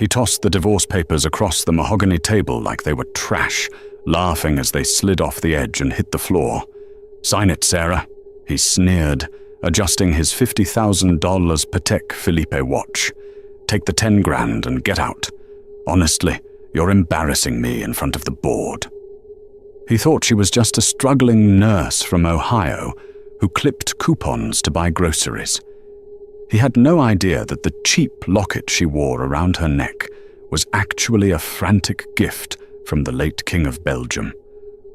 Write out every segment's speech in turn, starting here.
He tossed the divorce papers across the mahogany table like they were trash, laughing as they slid off the edge and hit the floor. "Sign it, Sarah," he sneered, adjusting his $50,000 Patek Philippe watch. "Take the 10 grand and get out. Honestly, you're embarrassing me in front of the board." He thought she was just a struggling nurse from Ohio who clipped coupons to buy groceries. He had no idea that the cheap locket she wore around her neck was actually a frantic gift from the late King of Belgium,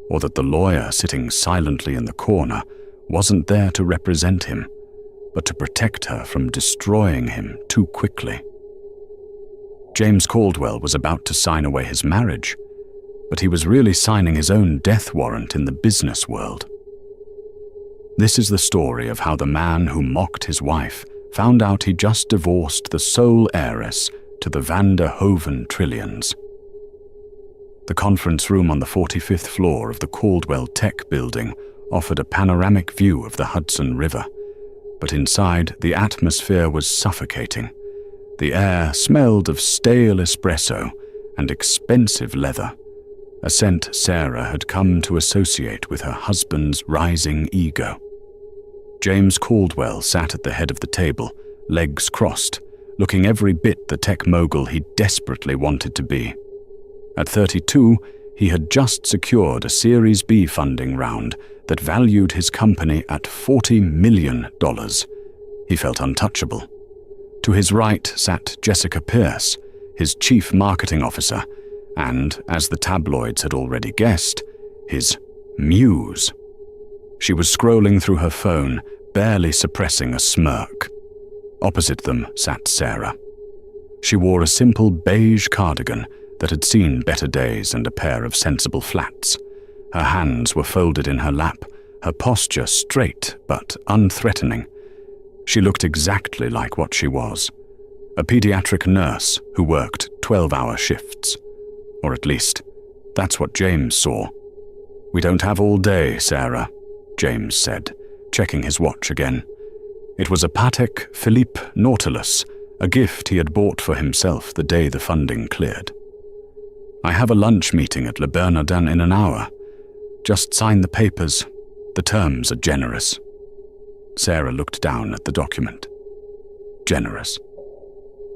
or that the lawyer sitting silently in the corner wasn't there to represent him, but to protect her from destroying him too quickly. James Caldwell was about to sign away his marriage, but he was really signing his own death warrant in the business world. This is the story of how the man who mocked his wife found out he just divorced the sole heiress to the Van der Hoeven trillions. The conference room on the 45th floor of the Caldwell Tech building offered a panoramic view of the Hudson River, but inside the atmosphere was suffocating. The air smelled of stale espresso and expensive leather, a scent Sarah had come to associate with her husband's rising ego. James Caldwell sat at the head of the table, legs crossed, looking every bit the tech mogul he desperately wanted to be. At 32, he had just secured a Series B funding round that valued his company at $40 million. He felt untouchable. To his right sat Jessica Pierce, his chief marketing officer, and, as the tabloids had already guessed, his muse. She was scrolling through her phone, barely suppressing a smirk. Opposite them sat Sarah. She wore a simple beige cardigan that had seen better days and a pair of sensible flats. Her hands were folded in her lap, her posture straight but unthreatening. She looked exactly like what she was, a pediatric nurse who worked 12-hour shifts. Or at least, that's what James saw. "We don't have all day, Sarah," James said, checking his watch again. It was a Patek Philippe Nautilus, a gift he had bought for himself the day the funding cleared. "I have a lunch meeting at Le Bernardin in an hour. Just sign the papers. The terms are generous." Sarah looked down at the document. "Generous.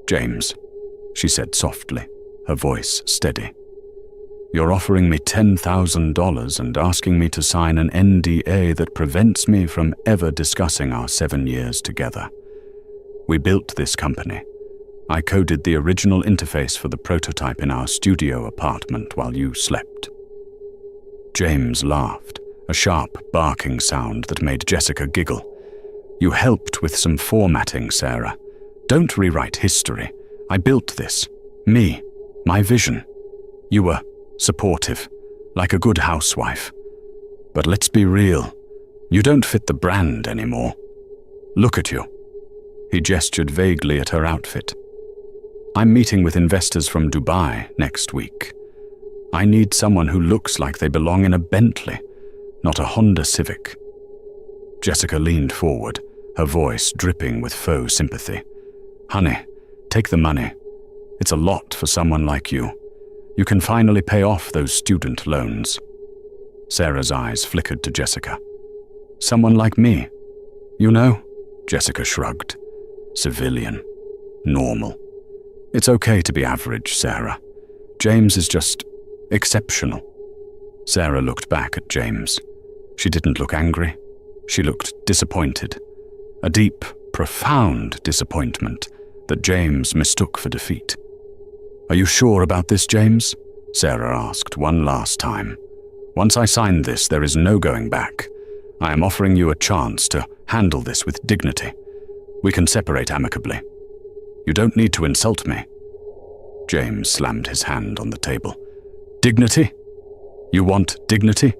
James," she said softly, her voice steady. "You're offering me $10,000 and asking me to sign an NDA that prevents me from ever discussing our 7 years together. We built this company. I coded the original interface for the prototype in our studio apartment while you slept." James laughed, a sharp barking sound that made Jessica giggle. "You helped with some formatting, Sarah. Don't rewrite history. I built this. Me. My vision. You were supportive, like a good housewife. But let's be real. You don't fit the brand anymore. Look at you." He gestured vaguely at her outfit. "I'm meeting with investors from Dubai next week. I need someone who looks like they belong in a Bentley, not a Honda Civic." Jessica leaned forward, her voice dripping with faux sympathy. "Honey, take the money. It's a lot for someone like you. You can finally pay off those student loans." Sarah's eyes flickered to Jessica. "Someone like me? You know?" Jessica shrugged. "Civilian. Normal. It's okay to be average, Sarah. James is just exceptional." Sarah looked back at James. She didn't look angry. She looked disappointed. A deep, profound disappointment that James mistook for defeat. "Are you sure about this, James?" Sarah asked one last time. "Once I sign this, there is no going back. I am offering you a chance to handle this with dignity. We can separate amicably. You don't need to insult me." James slammed his hand on the table. "Dignity? You want dignity?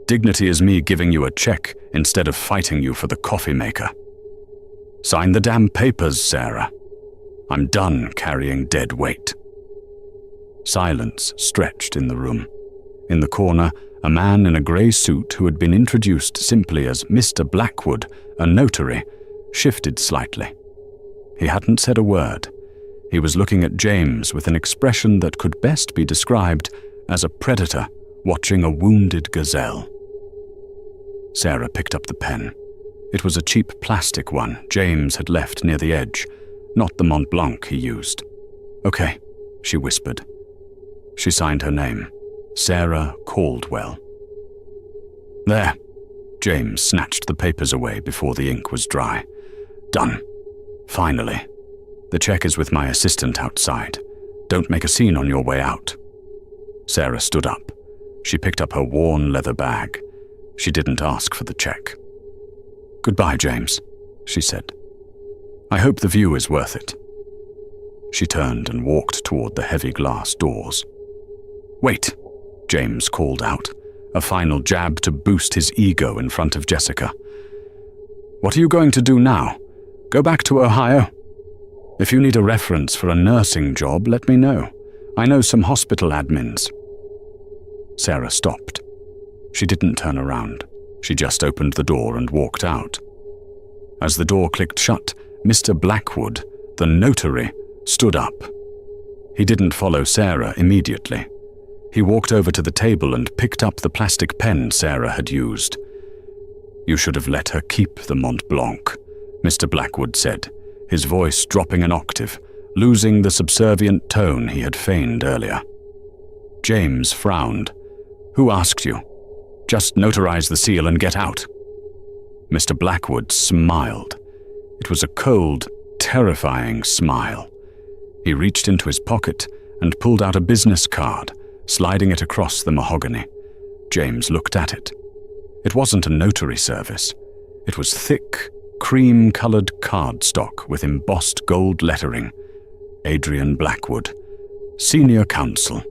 Dignity is me giving you a check instead of fighting you for the coffee maker. Sign the damn papers, Sarah. I'm done carrying dead weight." Silence stretched in the room. In the corner, a man in a grey suit who had been introduced simply as Mr. Blackwood, a notary, shifted slightly. He hadn't said a word. He was looking at James with an expression that could best be described as a predator watching a wounded gazelle. Sarah picked up the pen. It was a cheap plastic one James had left near the edge, not the Mont Blanc he used. "Okay," she whispered. She signed her name, Sarah Caldwell. "There." James snatched the papers away before the ink was dry. "Done. Finally. The check is with my assistant outside. Don't make a scene on your way out." Sarah stood up. She picked up her worn leather bag. She didn't ask for the check. "Goodbye, James," she said. "I hope the view is worth it." She turned and walked toward the heavy glass doors. "Wait," James called out, a final jab to boost his ego in front of Jessica. "What are you going to do now? Go back to Ohio? If you need a reference for a nursing job, let me know. I know some hospital admins." Sarah stopped. She didn't turn around. She just opened the door and walked out. As the door clicked shut, Mr. Blackwood, the notary, stood up. He didn't follow Sarah immediately. He walked over to the table and picked up the plastic pen Sarah had used. "You should have let her keep the Mont Blanc," Mr. Blackwood said, his voice dropping an octave, losing the subservient tone he had feigned earlier. James frowned. "Who asked you? Just notarize the seal and get out." Mr. Blackwood smiled. It was a cold, terrifying smile. He reached into his pocket and pulled out a business card, sliding it across the mahogany. James looked at it. It wasn't a notary service. It was thick, cream-colored cardstock with embossed gold lettering. Adrian Blackwood, Senior Counsel,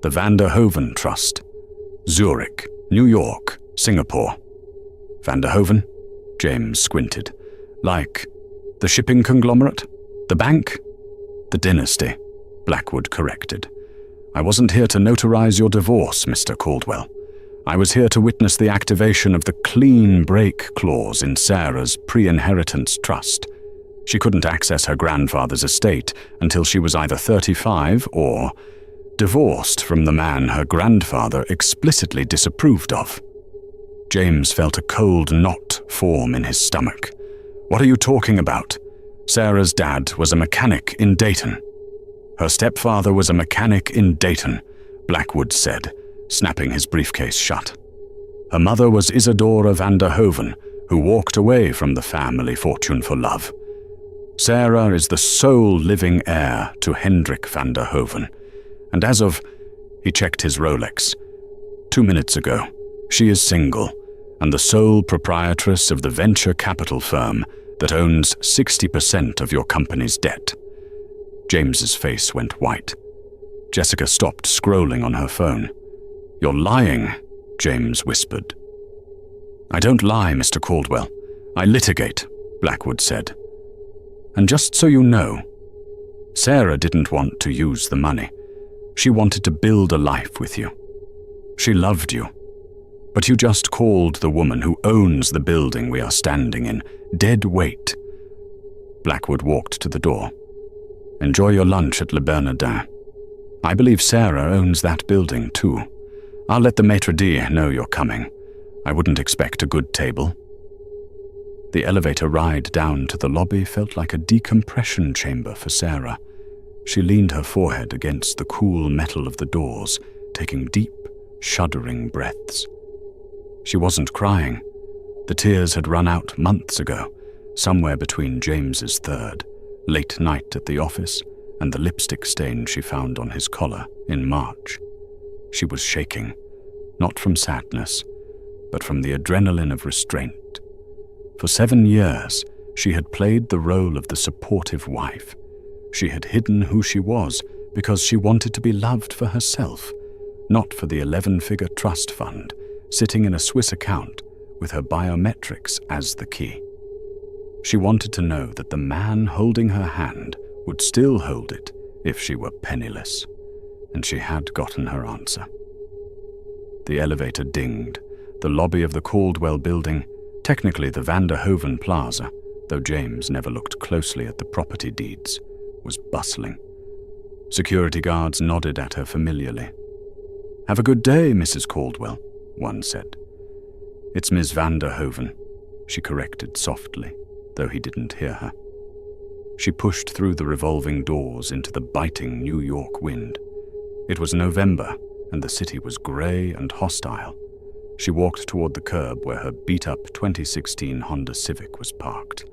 the Vanderhoven Trust, Zurich, New York, Singapore. Vanderhoven? James squinted. Like the shipping conglomerate? The bank? The dynasty, Blackwood corrected. "I wasn't here to notarize your divorce, Mr. Caldwell. I was here to witness the activation of the clean break clause in Sarah's pre-inheritance trust. She couldn't access her grandfather's estate until she was either 35 or divorced from the man her grandfather explicitly disapproved of." James felt a cold knot form in his stomach. "What are you talking about? Sarah's dad was a mechanic in Dayton." "Her stepfather was a mechanic in Dayton," Blackwood said, snapping his briefcase shut. "Her mother was Isadora Vanderhoven, who walked away from the family fortune for love. Sarah is the sole living heir to Hendrik Vanderhoven, and as of," he checked his Rolex, "2 minutes ago, she is single and the sole proprietress of the venture capital firm that owns 60% of your company's debt." James's face went white. Jessica stopped scrolling on her phone. "You're lying," James whispered. "I don't lie, Mr. Caldwell. I litigate," Blackwood said. "And just so you know, Sarah didn't want to use the money. She wanted to build a life with you. She loved you. But you just called the woman who owns the building we are standing in dead weight." Blackwood walked to the door. "Enjoy your lunch at Le Bernardin. I believe Sarah owns that building too. I'll let the maitre d' know you're coming. I wouldn't expect a good table." The elevator ride down to the lobby felt like a decompression chamber for Sarah. She leaned her forehead against the cool metal of the doors, taking deep, shuddering breaths. She wasn't crying. The tears had run out months ago, somewhere between James's third, late night at the office, and the lipstick stain she found on his collar in March. She was shaking, not from sadness, but from the adrenaline of restraint. For 7 years, she had played the role of the supportive wife. She had hidden who she was because she wanted to be loved for herself, not for the 11-figure trust fund sitting in a Swiss account with her biometrics as the key. She wanted to know that the man holding her hand would still hold it if she were penniless, and she had gotten her answer. The elevator dinged. The lobby of the Caldwell building, technically the Vanderhoven Plaza, though James never looked closely at the property deeds, was bustling. Security guards nodded at her familiarly. "Have a good day, Mrs. Caldwell," one said. "It's Miss van der Hoven," she corrected softly, though he didn't hear her. She pushed through the revolving doors into the biting New York wind. It was November, and the city was grey and hostile. She walked toward the curb where her beat-up 2016 Honda Civic was parked.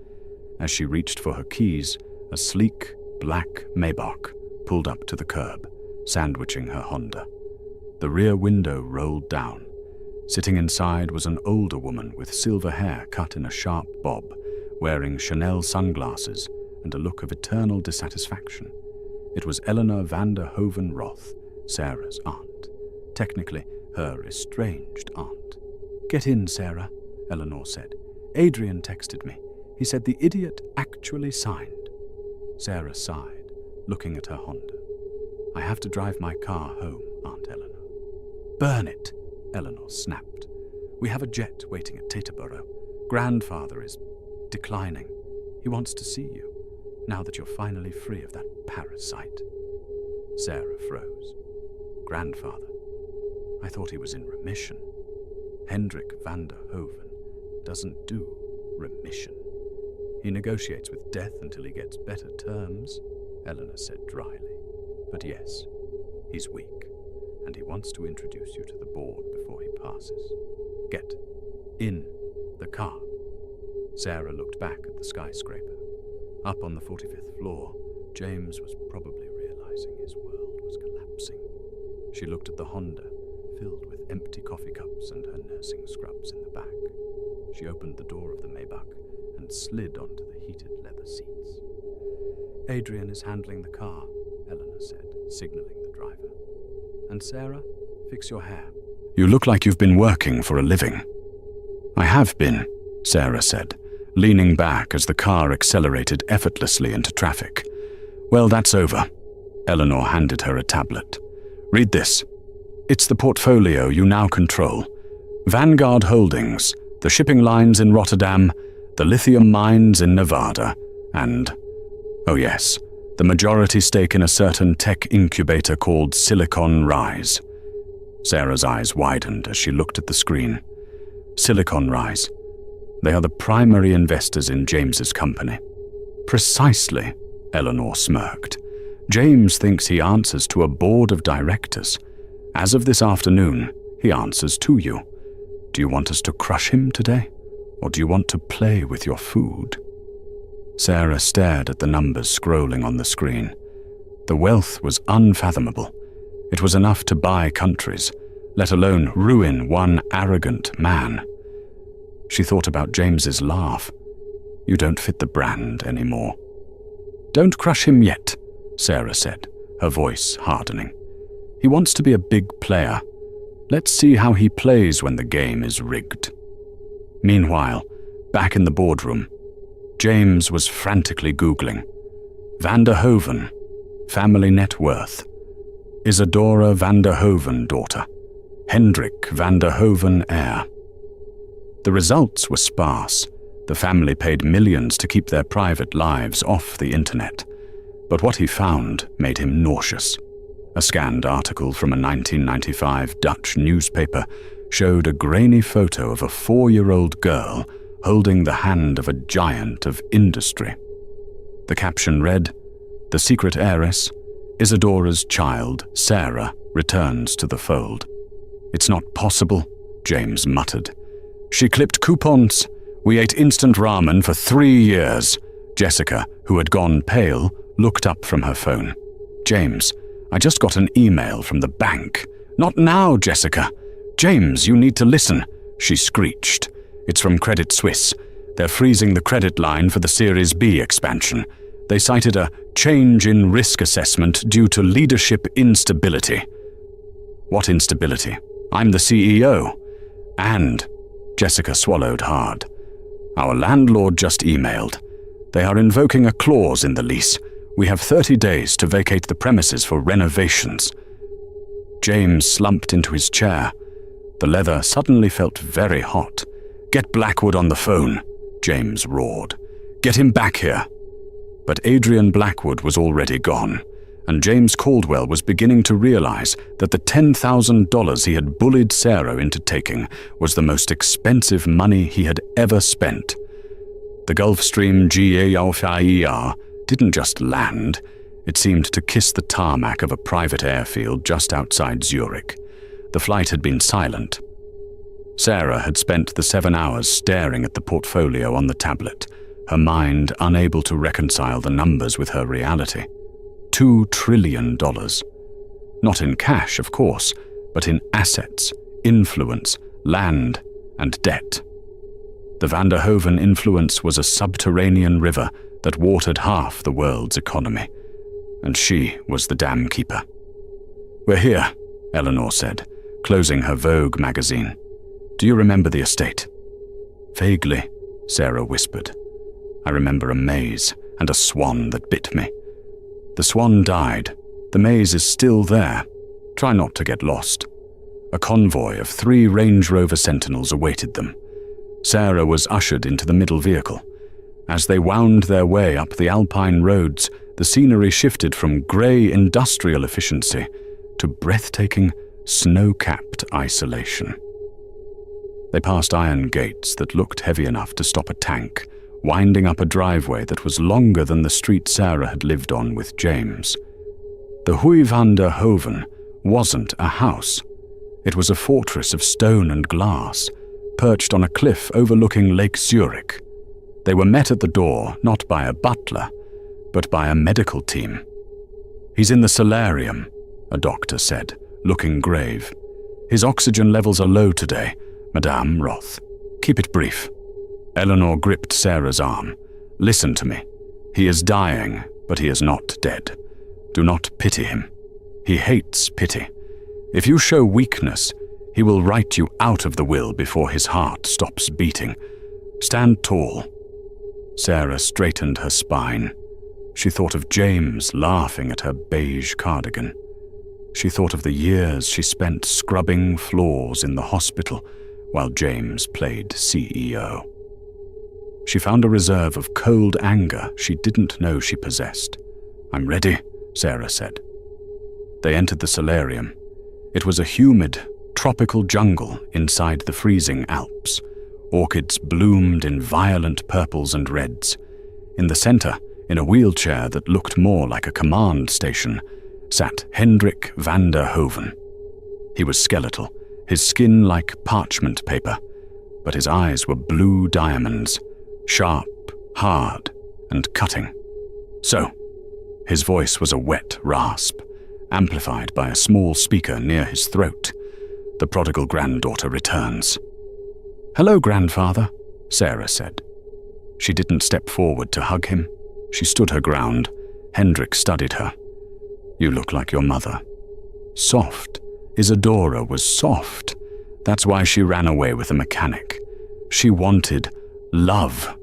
As she reached for her keys, a sleek, black Maybach pulled up to the curb, sandwiching her Honda. The rear window rolled down. Sitting inside was an older woman with silver hair cut in a sharp bob, wearing Chanel sunglasses and a look of eternal dissatisfaction. It was Eleanor van der Hoven Roth, Sarah's aunt. Technically, her estranged aunt. "Get in, Sarah," Eleanor said. "Adrian texted me. He said the idiot actually signed." Sarah sighed, looking at her Honda. "I have to drive my car home, Aunt Eleanor." "Burn it," Eleanor snapped. "We have a jet waiting at Teterboro. Grandfather is declining. He wants to see you, now that you're finally free of that parasite." Sarah froze. "Grandfather? I thought he was in remission." "Hendrik van der Hoven doesn't do remission. He negotiates with death until he gets better terms," Eleanor said dryly. "But yes, he's weak, and he wants to introduce you to the board before he passes. Get in the car." Sarah looked back at the skyscraper. Up on the 45th floor, James was probably realizing his world was collapsing. She looked at the Honda, filled with empty coffee cups and her nursing scrubs in the back. She opened the door of the Maybach and slid onto the heated leather seats. "Adrian is handling the car," Eleanor said, signaling the driver. "And Sarah, fix your hair." "You look like you've been working for a living." "I have been," Sarah said, leaning back as the car accelerated effortlessly into traffic. "Well, that's over." Eleanor handed her a tablet. "Read this. It's the portfolio you now control. Vanguard Holdings, the shipping lines in Rotterdam, the lithium mines in Nevada, and, oh yes, the majority stake in a certain tech incubator called Silicon Rise." Sarah's eyes widened as she looked at the screen. Silicon Rise. They are the primary investors in James's company. "Precisely," Eleanor smirked. "James thinks he answers to a board of directors. As of this afternoon, he answers to you. Do you want us to crush him today? Or do you want to play with your food?" Sarah stared at the numbers scrolling on the screen. The wealth was unfathomable. It was enough to buy countries, let alone ruin one arrogant man. She thought about James's laugh. "You don't fit the brand anymore." "Don't crush him yet," Sarah said, her voice hardening. "He wants to be a big player. Let's see how he plays when the game is rigged." Meanwhile, back in the boardroom, James was frantically Googling. Van der Hoven, family net worth. Isadora van der Hoven, daughter. Hendrik van der Hoven, heir. The results were sparse. The family paid millions to keep their private lives off the internet. But what he found made him nauseous. A scanned article from a 1995 Dutch newspaper showed a grainy photo of a 4-year-old girl holding the hand of a giant of industry. The caption read, "The secret heiress, Isadora's child, Sarah, returns to the fold." "It's not possible," James muttered. "She clipped coupons. We ate instant ramen for 3 years." Jessica, who had gone pale, looked up from her phone. "James, I just got an email from the bank." "Not now, Jessica." "James, you need to listen," she screeched. "It's from Credit Suisse. They're freezing the credit line for the Series B expansion. They cited a change in risk assessment due to leadership instability." "What instability? I'm the CEO." "And," Jessica swallowed hard, "our landlord just emailed. They are invoking a clause in the lease. We have 30 days to vacate the premises for renovations." James slumped into his chair. The leather suddenly felt very hot. "Get Blackwood on the phone," James roared. "Get him back here." But Adrian Blackwood was already gone, and James Caldwell was beginning to realize that the $10,000 he had bullied Sarah into taking was the most expensive money he had ever spent. The Gulfstream Heir didn't just land, it seemed to kiss the tarmac of a private airfield just outside Zurich. The flight had been silent. Sarah had spent the 7 hours staring at the portfolio on the tablet, her mind unable to reconcile the numbers with her reality. $2 trillion. Not in cash, of course, but in assets, influence, land, and debt. The Van der Hoeven influence was a subterranean river that watered half the world's economy, and she was the dam keeper. "We're here," Eleanor said, closing her Vogue magazine. "Do you remember the estate?" "Vaguely," Sarah whispered. "I remember a maze and a swan that bit me. The swan died. The maze is still there. Try not to get lost." A convoy of 3 Range Rover Sentinels awaited them. Sarah was ushered into the middle vehicle. As they wound their way up the alpine roads, the scenery shifted from grey industrial efficiency to breathtaking, snow-capped isolation. They passed iron gates that looked heavy enough to stop a tank, winding up a driveway that was longer than the street Sarah had lived on with James. The Hui van der Hoeven wasn't a house. It was a fortress of stone and glass, perched on a cliff overlooking Lake Zurich. They were met at the door not by a butler, but by a medical team. "He's in the solarium," a doctor said, looking grave. "His oxygen levels are low today, Madame Roth. Keep it brief." Eleanor gripped Sarah's arm. "Listen to me. He is dying, but he is not dead. Do not pity him. He hates pity. If you show weakness, he will write you out of the will before his heart stops beating. Stand tall." Sarah straightened her spine. She thought of James laughing at her beige cardigan. She thought of the years she spent scrubbing floors in the hospital while James played CEO. She found a reserve of cold anger she didn't know she possessed. "I'm ready," Sarah said. They entered the solarium. It was a humid, tropical jungle inside the freezing Alps. Orchids bloomed in violent purples and reds. In the center, in a wheelchair that looked more like a command station, sat Hendrik van der Hoeven. He was skeletal, his skin like parchment paper, but his eyes were blue diamonds, sharp, hard, and cutting. "So," his voice was a wet rasp, amplified by a small speaker near his throat. "The prodigal granddaughter returns." "Hello, grandfather," Sarah said. She didn't step forward to hug him. She stood her ground. Hendrik studied her. "You look like your mother." Soft. Isadora was soft. That's why she ran away with the mechanic. She wanted love.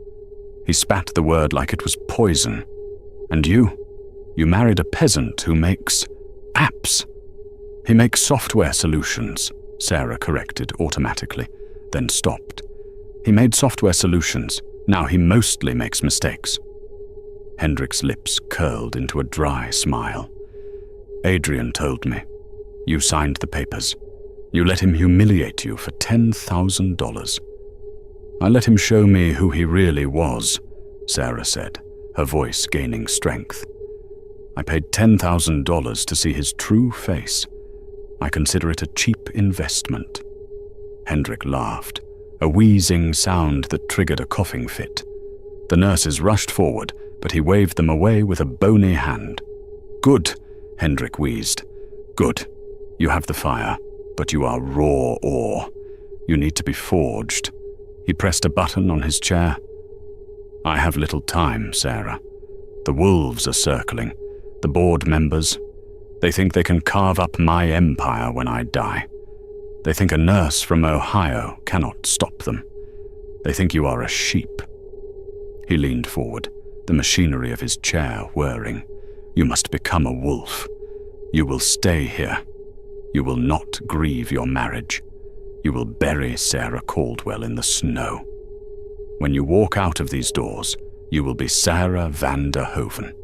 He spat the word like it was poison. "And you married a peasant who makes apps." "He makes software solutions," Sarah corrected automatically, then stopped. "He made software solutions. Now he mostly makes mistakes." Hendrik's lips curled into a dry smile. "Adrian told me. You signed the papers. You let him humiliate you for $10,000. "I let him show me who he really was," Sarah said, her voice gaining strength. "I paid $10,000 to see his true face. I consider it a cheap investment." Hendrik laughed, a wheezing sound that triggered a coughing fit. The nurses rushed forward, but he waved them away with a bony hand. "Good," Hendrik wheezed. "Good. You have the fire, but you are raw ore. You need to be forged." He pressed a button on his chair. "I have little time, Sarah. The wolves are circling, the board members. They think they can carve up my empire when I die. They think a nurse from Ohio cannot stop them. They think you are a sheep." He leaned forward, the machinery of his chair whirring. "You must become a wolf. You will stay here. You will not grieve your marriage. You will bury Sarah Caldwell in the snow. When you walk out of these doors, You will be Sarah van der Hoven.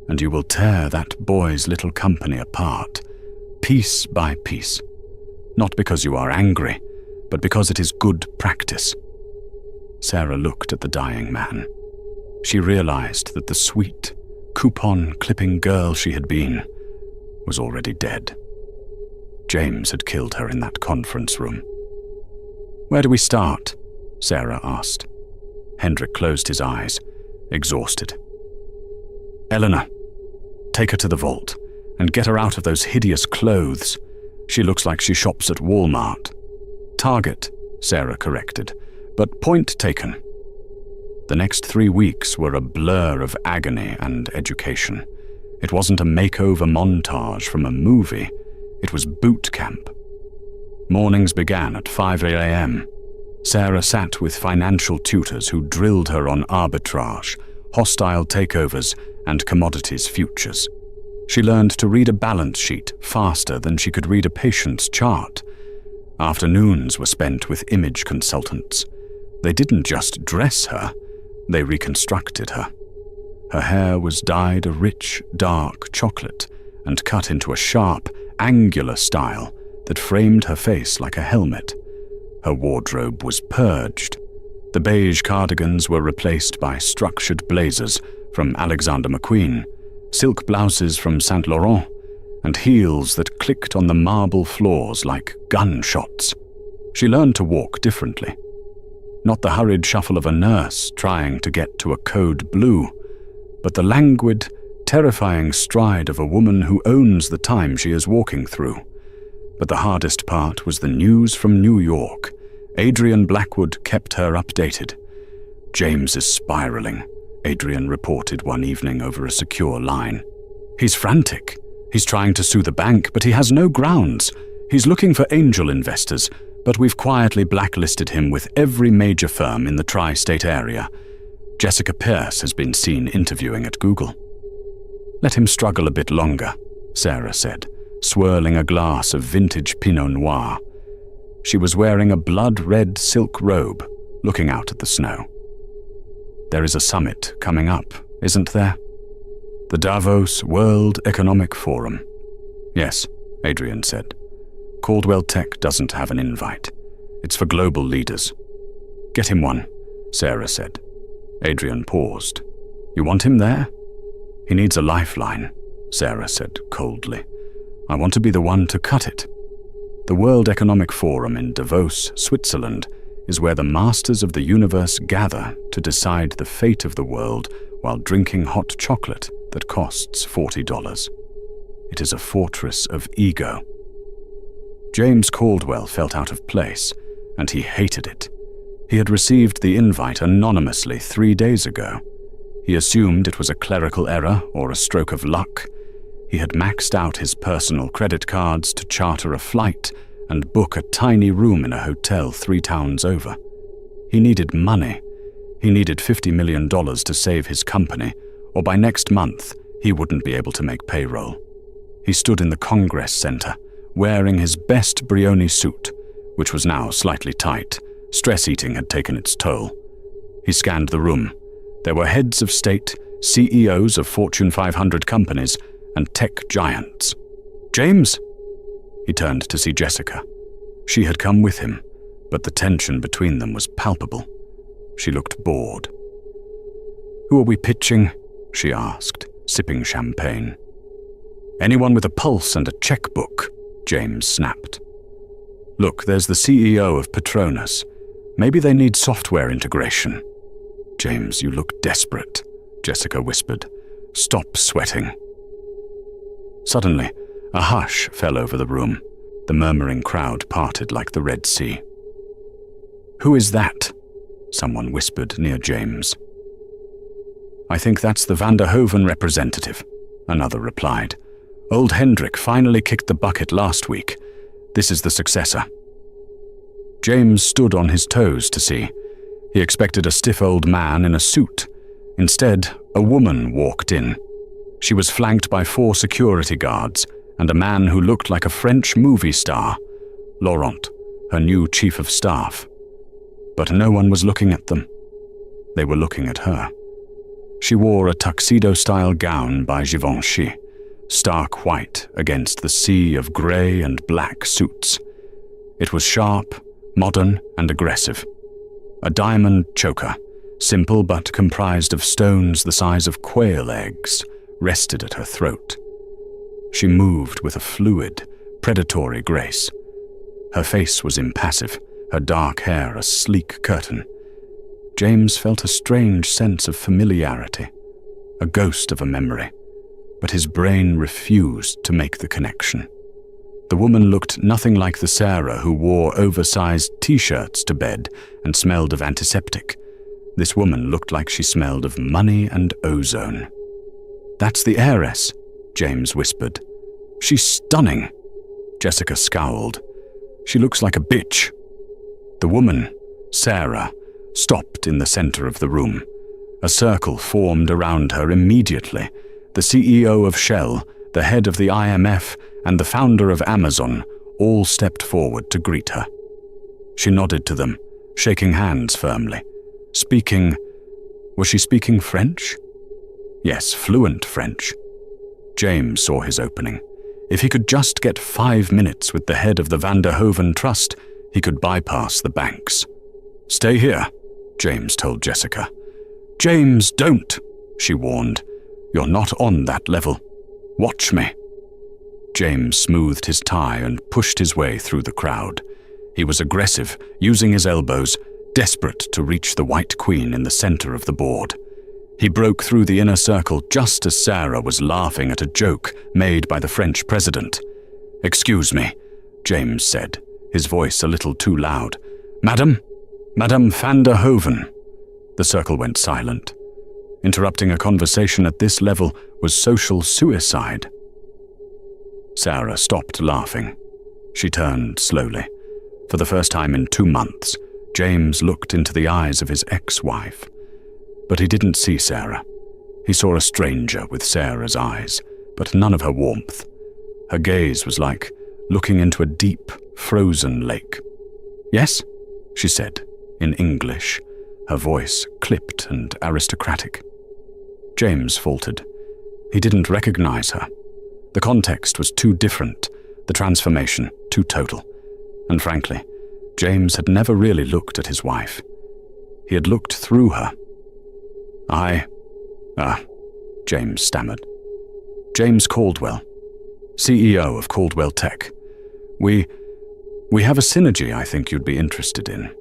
And you will tear that boy's little company apart, piece by piece. Not because you are angry, but because it is good practice. Sarah looked at the dying man. She realized that the sweet, coupon-clipping girl she had been was already dead. James had killed her in that conference room. "Where do we start?" Sarah asked. Hendrik closed his eyes, exhausted. "Eleanor, take her to the vault and get her out of those hideous clothes. She looks like she shops at Walmart." "Target," Sarah corrected, "but point taken." The next 3 weeks were a blur of agony and education. It wasn't a makeover montage from a movie. It was boot camp. Mornings began at 5 a.m. Sarah sat with financial tutors who drilled her on arbitrage, hostile takeovers, and commodities futures. She learned to read a balance sheet faster than she could read a patient's chart. Afternoons were spent with image consultants. They didn't just dress her, they reconstructed her. Her hair was dyed a rich, dark chocolate and cut into a sharp, angular style that framed her face like a helmet. Her wardrobe was purged. The beige cardigans were replaced by structured blazers from Alexander McQueen, silk blouses from Saint Laurent, and heels that clicked on the marble floors like gunshots. She learned to walk differently. Not the hurried shuffle of a nurse trying to get to a code blue, but the languid, terrifying stride of a woman who owns the time she is walking through. But the hardest part was the news from New York. Adrian Blackwood kept her updated. "James is spiraling," Adrian reported one evening over a secure line. "He's frantic. He's trying to sue the bank, but he has no grounds. He's looking for angel investors, but we've quietly blacklisted him with every major firm in the tri-state area. Jessica Pierce has been seen interviewing at Google." "Let him struggle a bit longer," Sarah said, swirling a glass of vintage Pinot Noir. She was wearing a blood-red silk robe, looking out at the snow. "There is a summit coming up, isn't there? The Davos World Economic Forum." "Yes," Adrian said. "Caldwell Tech doesn't have an invite. It's for global leaders." "Get him one," Sarah said. Adrian paused. "You want him there?" "He needs a lifeline," Sarah said coldly. "I want to be the one to cut it." The World Economic Forum in Davos, Switzerland, is where the masters of the universe gather to decide the fate of the world while drinking hot chocolate that costs $40. It is a fortress of ego. James Caldwell felt out of place, and he hated it. He had received the invite anonymously 3 days ago. He assumed it was a clerical error or a stroke of luck. He had maxed out his personal credit cards to charter a flight and book a tiny room in a hotel 3 towns over. He needed money. He needed $50 million to save his company, or by next month he wouldn't be able to make payroll. He stood in the Congress Center, wearing his best Brioni suit, which was now slightly tight. Stress eating had taken its toll. He scanned the room. There were heads of state, CEOs of Fortune 500 companies, and tech giants. "James?" He turned to see Jessica. She had come with him, but the tension between them was palpable. She looked bored. "Who are we pitching?" she asked, sipping champagne. "Anyone with a pulse and a checkbook," James snapped. "Look, there's the CEO of Petronas. Maybe they need software integration." "James, you look desperate," Jessica whispered. "Stop sweating." Suddenly, a hush fell over the room. The murmuring crowd parted like the Red Sea. "Who is that?" someone whispered near James. "I think that's the Van der Hoven representative," another replied. "Old Hendrik finally kicked the bucket last week. This is the successor." James stood on his toes to see. He expected a stiff old man in a suit. Instead, a woman walked in. She was flanked by 4 security guards and a man who looked like a French movie star, Laurent, her new chief of staff. But no one was looking at them. They were looking at her, She wore a tuxedo-style gown by Givenchy, stark white against the sea of grey and black suits. It was sharp, modern, and aggressive. A diamond choker, simple but comprised of stones the size of quail eggs, rested at her throat. She moved with a fluid, predatory grace. Her face was impassive, her dark hair a sleek curtain. James felt a strange sense of familiarity, a ghost of a memory, but his brain refused to make the connection. The woman looked nothing like the Sarah who wore oversized t-shirts to bed and smelled of antiseptic. This woman looked like she smelled of money and ozone. "That's the heiress," James whispered. "She's stunning." Jessica scowled. "She looks like a bitch." The woman, Sarah, stopped in the center of the room. A circle formed around her immediately. The CEO of Shell, the head of the IMF, and the founder of Amazon all stepped forward to greet her. She nodded to them, shaking hands firmly. Was she speaking French? Yes, fluent French. James saw his opening. If he could just get 5 minutes with the head of the Van der Hoeven Trust, he could bypass the banks. "Stay here," James told Jessica. "James, don't," she warned. "You're not on that level. Watch me." James smoothed his tie and pushed his way through the crowd. He was aggressive, using his elbows, desperate to reach the White Queen in the center of the board. He broke through the inner circle just as Sarah was laughing at a joke made by the French president. "Excuse me," James said, his voice a little too loud. Madame Van der Hoeven." The circle went silent. Interrupting a conversation at this level was social suicide. Sarah stopped laughing. She turned slowly. For the first time in 2 months, James looked into the eyes of his ex-wife. But he didn't see Sarah. He saw a stranger with Sarah's eyes, but none of her warmth. Her gaze was like looking into a deep, frozen lake. "Yes?" she said, in English, her voice clipped and aristocratic. James faltered. He didn't recognize her. The context was too different, the transformation too total. And frankly, James had never really looked at his wife. He had looked through her. James stammered. "James Caldwell, CEO of Caldwell Tech. We have a synergy I think you'd be interested in.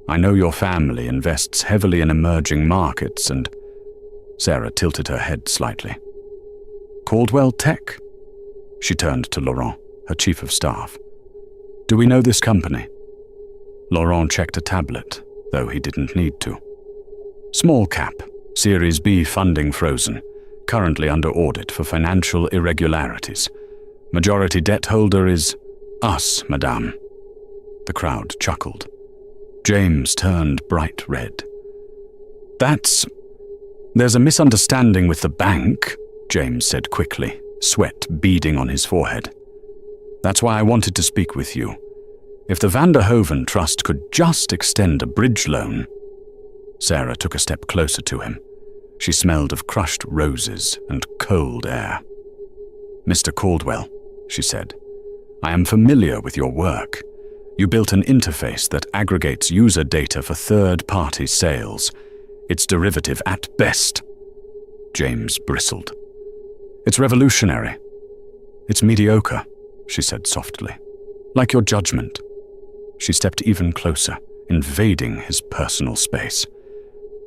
I know your family invests heavily in emerging markets and..." Sarah tilted her head slightly. "Caldwell Tech?" She turned to Laurent, her chief of staff. "Do we know this company?" Laurent checked a tablet, though he didn't need to. "Small cap, Series B funding frozen, currently under audit for financial irregularities. Majority debt holder is us, madame." The crowd chuckled. James turned bright red. There's a misunderstanding with the bank," James said quickly, sweat beading on his forehead. "That's why I wanted to speak with you. If the Van der Hoeven Trust could just extend a bridge loan..." Sarah took a step closer to him. She smelled of crushed roses and cold air. "Mr. Caldwell," she said, "I am familiar with your work. You built an interface that aggregates user data for third-party sales. It's derivative at best." James bristled. "It's revolutionary. It's mediocre," she said softly. "Like your judgment." She stepped even closer, invading his personal space.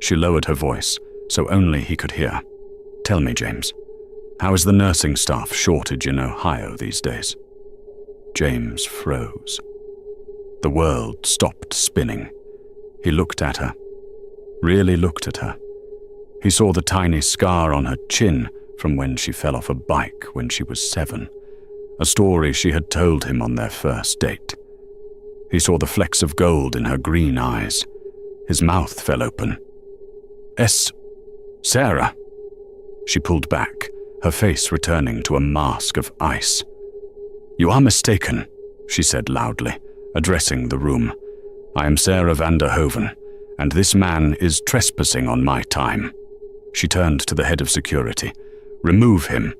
She lowered her voice, so only he could hear. "Tell me, James, how is the nursing staff shortage in Ohio these days?" James froze. The world stopped spinning. He looked at her, really looked at her. He saw the tiny scar on her chin from when she fell off a bike when she was 7, a story she had told him on their first date. He saw the flecks of gold in her green eyes. His mouth fell open. Sarah." She pulled back, her face returning to a mask of ice. "You are mistaken," she said loudly, addressing the room. "I am Sarah Van der Hoeven, and this man is trespassing on my time." She turned to the head of security. "Remove him.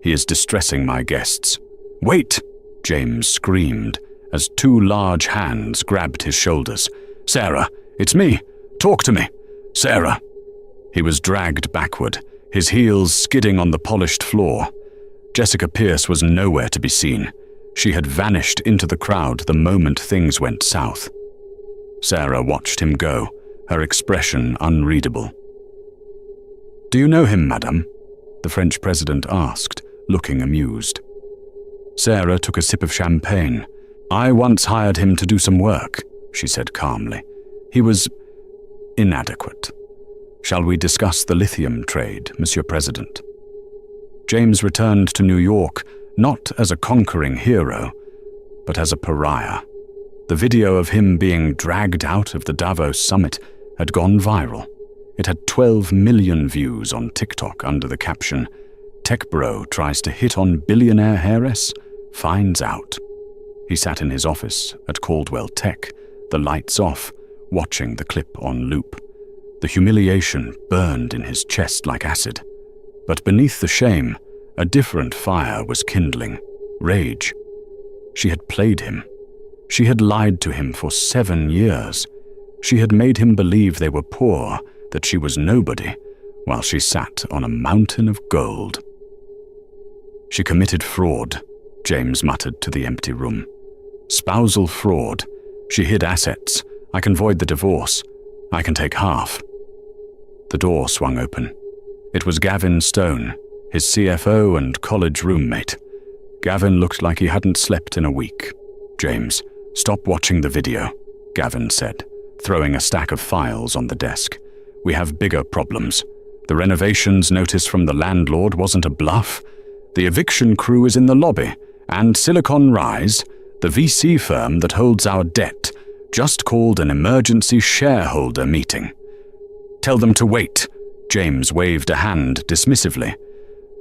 He is distressing my guests." "Wait!" James screamed as two large hands grabbed his shoulders. "Sarah, it's me. Talk to me. Sarah." He was dragged backward, his heels skidding on the polished floor. Jessica Pierce was nowhere to be seen. She had vanished into the crowd the moment things went south. Sarah watched him go, her expression unreadable. "Do you know him, madame?" the French president asked, looking amused. Sarah took a sip of champagne. "I once hired him to do some work," she said calmly. "He was inadequate. Shall we discuss the lithium trade, Monsieur President?" James returned to New York not as a conquering hero, but as a pariah. The video of him being dragged out of the Davos summit had gone viral. It had 12 million views on TikTok under the caption, "Tech bro tries to hit on billionaire heiress, finds out." He sat in his office at Caldwell Tech, the lights off, watching the clip on loop. The humiliation burned in his chest like acid. But beneath the shame, a different fire was kindling, rage. She had played him. She had lied to him for 7 years. She had made him believe they were poor, that she was nobody, while she sat on a mountain of gold. She committed fraud, James muttered to the empty room. Spousal fraud. She hid assets. I can void the divorce. I can take half. The door swung open. It was Gavin Stone, his CFO and college roommate. Gavin looked like he hadn't slept in a week. "James, stop watching the video," Gavin said, throwing a stack of files on the desk. "We have bigger problems. The renovations notice from the landlord wasn't a bluff. The eviction crew is in the lobby, and Silicon Rise, the VC firm that holds our debt, just called an emergency shareholder meeting." "Tell them to wait," James waved a hand dismissively.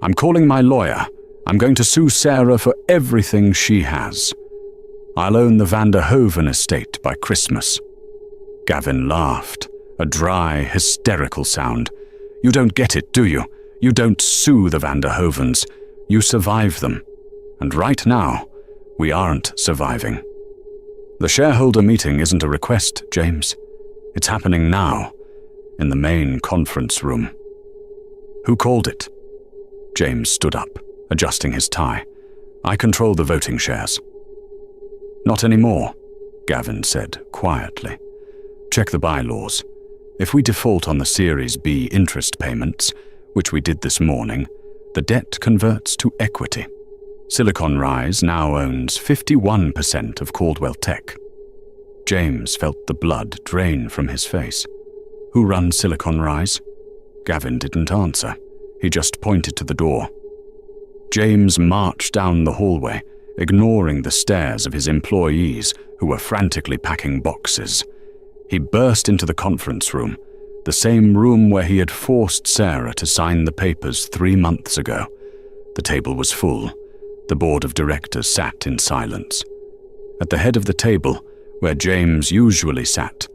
"I'm calling my lawyer. I'm going to sue Sarah for everything she has. I'll own the Vanderhoven estate by Christmas." Gavin laughed, a dry, hysterical sound. "You don't get it, do you? You don't sue the Vanderhovens. You survive them. And right now, we aren't surviving." "The shareholder meeting isn't a request, James. It's happening now, in the main conference room." "Who called it?" James stood up, adjusting his tie. "I control the voting shares." "Not anymore," Gavin said quietly. "Check the bylaws. If we default on the Series B interest payments, which we did this morning, the debt converts to equity. Silicon Rise now owns 51% of Caldwell Tech." James felt the blood drain from his face. "Who runs Silicon Rise?" Gavin didn't answer. He just pointed to the door. James marched down the hallway, ignoring the stares of his employees who were frantically packing boxes. He burst into the conference room, the same room where he had forced Sarah to sign the papers 3 months ago. The table was full. The board of directors sat in silence. At the head of the table, where James usually sat,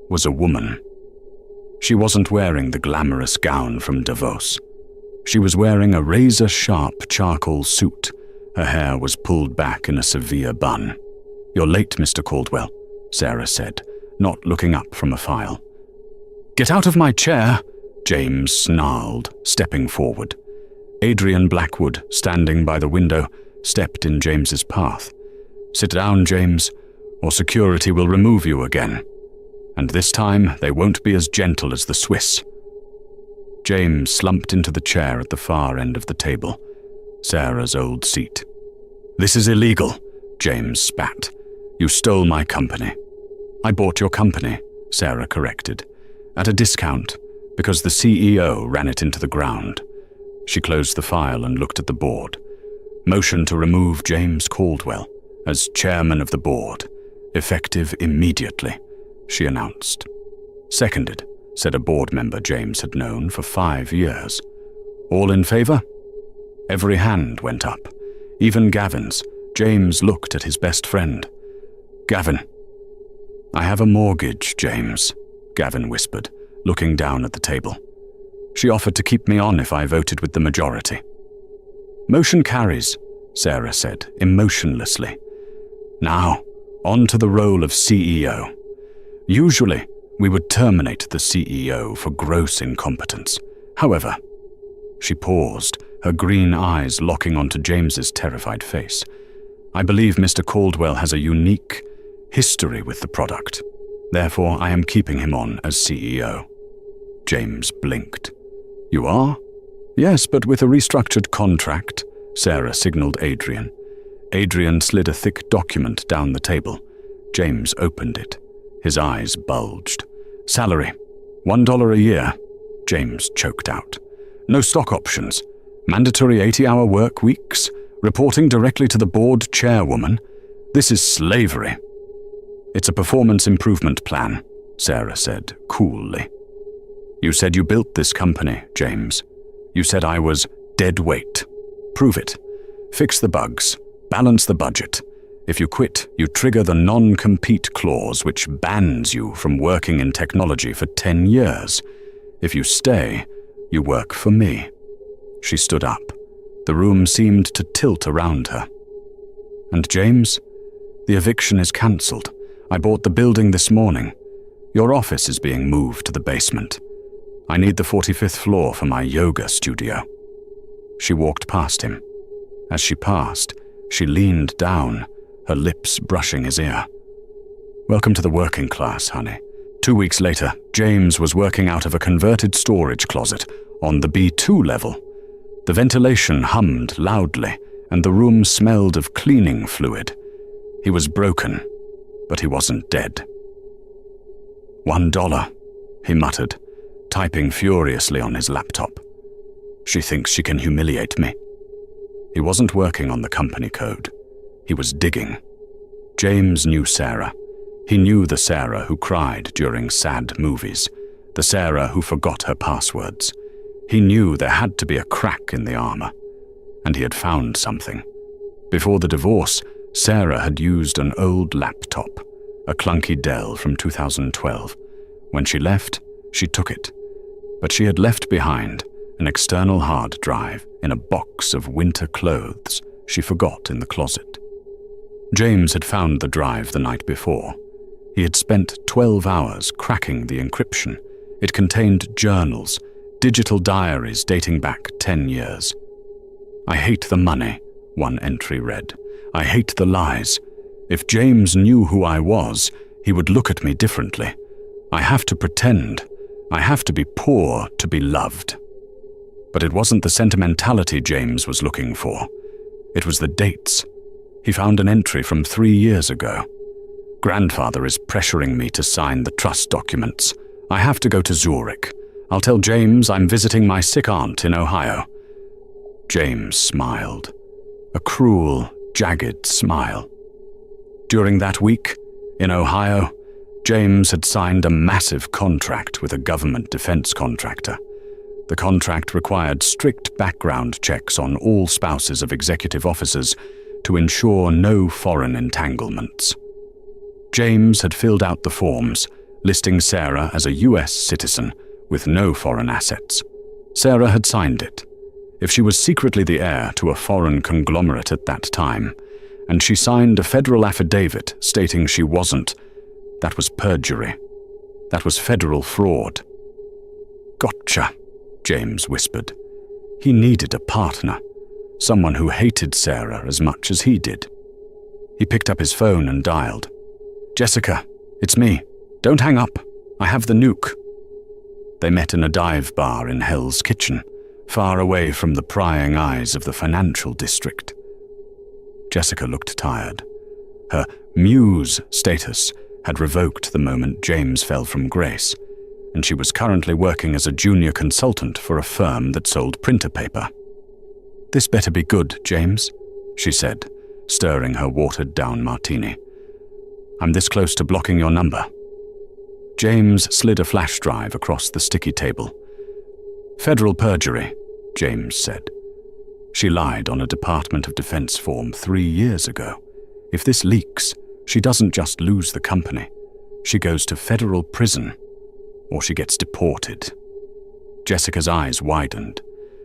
was a woman. She wasn't wearing the glamorous gown from Davos. She was wearing a razor-sharp charcoal suit. Her hair was pulled back in a severe bun. "You're late, Mr. Caldwell," Sarah said, not looking up from a file. "Get out of my chair," James snarled, stepping forward. Adrian Blackwood, standing by the window, stepped in James's path. "Sit down, James, or security will remove you again. And this time they won't be as gentle as the Swiss." James slumped into the chair at the far end of the table, Sarah's old seat. "This is illegal," James spat. "You stole my company." "I bought your company," Sarah corrected, "at a discount, because the CEO ran it into the ground." She closed the file and looked at the board. "Motion to remove James Caldwell as chairman of the board, effective immediately," she announced. "Seconded," said a board member James had known for 5 years. "All in favor?" Every hand went up, even Gavin's. James looked at his best friend. "Gavin." "I have a mortgage, James," Gavin whispered, looking down at the table. She offered to keep me on if I voted with the majority. Motion carries, Sarah said, emotionlessly. Now, on to the role of CEO. Usually, we would terminate the CEO for gross incompetence. However, she paused, her green eyes locking onto James's terrified face. I believe Mr. Caldwell has a unique history with the product. Therefore, I am keeping him on as CEO. James blinked. You are? Yes, but with a restructured contract, Sarah signaled Adrian. Adrian slid a thick document down the table. James opened it. His eyes bulged. Salary, $1 a year, James choked out. No stock options. Mandatory 80-hour work weeks. Reporting directly to the board chairwoman. This is slavery. It's a performance improvement plan, Sarah said coolly. You said you built this company, James. You said I was dead weight. Prove it. Fix the bugs. Balance the budget. If you quit, you trigger the non-compete clause which bans you from working in technology for 10 years. If you stay, you work for me. She stood up. The room seemed to tilt around her. And James, the eviction is cancelled. I bought the building this morning. Your office is being moved to the basement. I need the 45th floor for my yoga studio. She walked past him. As she passed, she leaned down, her lips brushing his ear. Welcome to the working class, honey. 2 weeks later, James was working out of a converted storage closet on the B2 level. The ventilation hummed loudly, and the room smelled of cleaning fluid. He was broken, but he wasn't dead. $1, he muttered, typing furiously on his laptop. She thinks she can humiliate me. He wasn't working on the company code. He was digging. James knew Sarah. He knew the Sarah who cried during sad movies, the Sarah who forgot her passwords. He knew there had to be a crack in the armor, and he had found something. Before the divorce, Sarah had used an old laptop, a clunky Dell from 2012. When she left, she took it, but she had left behind an external hard drive in a box of winter clothes she forgot in the closet. James had found the drive the night before. He had spent 12 hours cracking the encryption. It contained journals, digital diaries dating back 10 years. I hate the money, one entry read. I hate the lies. If James knew who I was, he would look at me differently. I have to pretend. I have to be poor to be loved. But it wasn't the sentimentality James was looking for. It was the dates. He found an entry from 3 years ago. Grandfather is pressuring me to sign the trust documents. I have to go to Zurich. I'll tell James I'm visiting my sick aunt in Ohio. James smiled. A cruel, jagged smile. During that week, in Ohio, James had signed a massive contract with a government defense contractor. The contract required strict background checks on all spouses of executive officers to ensure no foreign entanglements. James had filled out the forms, listing Sarah as a US citizen with no foreign assets. Sarah had signed it. If she was secretly the heir to a foreign conglomerate at that time, and she signed a federal affidavit stating she wasn't, that was perjury. That was federal fraud. Gotcha, James whispered. He needed a partner, someone who hated Sarah as much as he did. He picked up his phone and dialed. Jessica, it's me. Don't hang up. I have the nuke. They met in a dive bar in Hell's Kitchen, far away from the prying eyes of the financial district. Jessica looked tired. Her muse status had revoked the moment James fell from grace, and she was currently working as a junior consultant for a firm that sold printer paper. This better be good, James, she said, stirring her watered-down martini. I'm this close to blocking your number. James slid a flash drive across the sticky table. Federal perjury, James said. She lied on a Department of Defense form 3 years ago. If this leaks, she doesn't just lose the company. She goes to federal prison, or she gets deported. Jessica's eyes widened.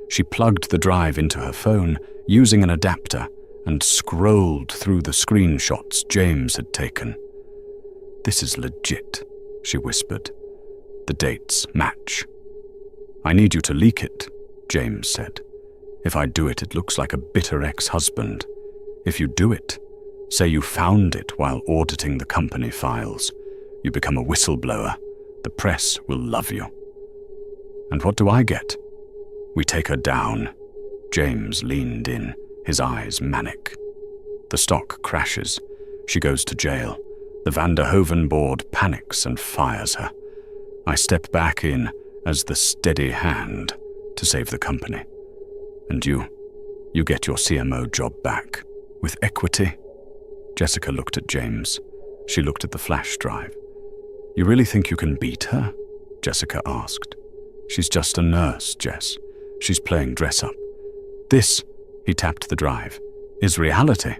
She plugged the drive into her phone using an adapter and scrolled through the screenshots James had taken. "This is legit," she whispered. "The dates match." "I need you to leak it," James said. "If I do it, it looks like a bitter ex-husband. If you do it, say you found it while auditing the company files. You become a whistleblower. The press will love you." "And what do I get?" "We take her down." James leaned in, his eyes manic. "The stock crashes. She goes to jail. The Van der Hoeven board panics and fires her. I step back in as the steady hand to save the company. And you get your CMO job back. With equity." Jessica looked at James. She looked at the flash drive. "You really think you can beat her?" Jessica asked. "She's just a nurse, Jess. She's playing dress-up. This," he tapped the drive, "is reality."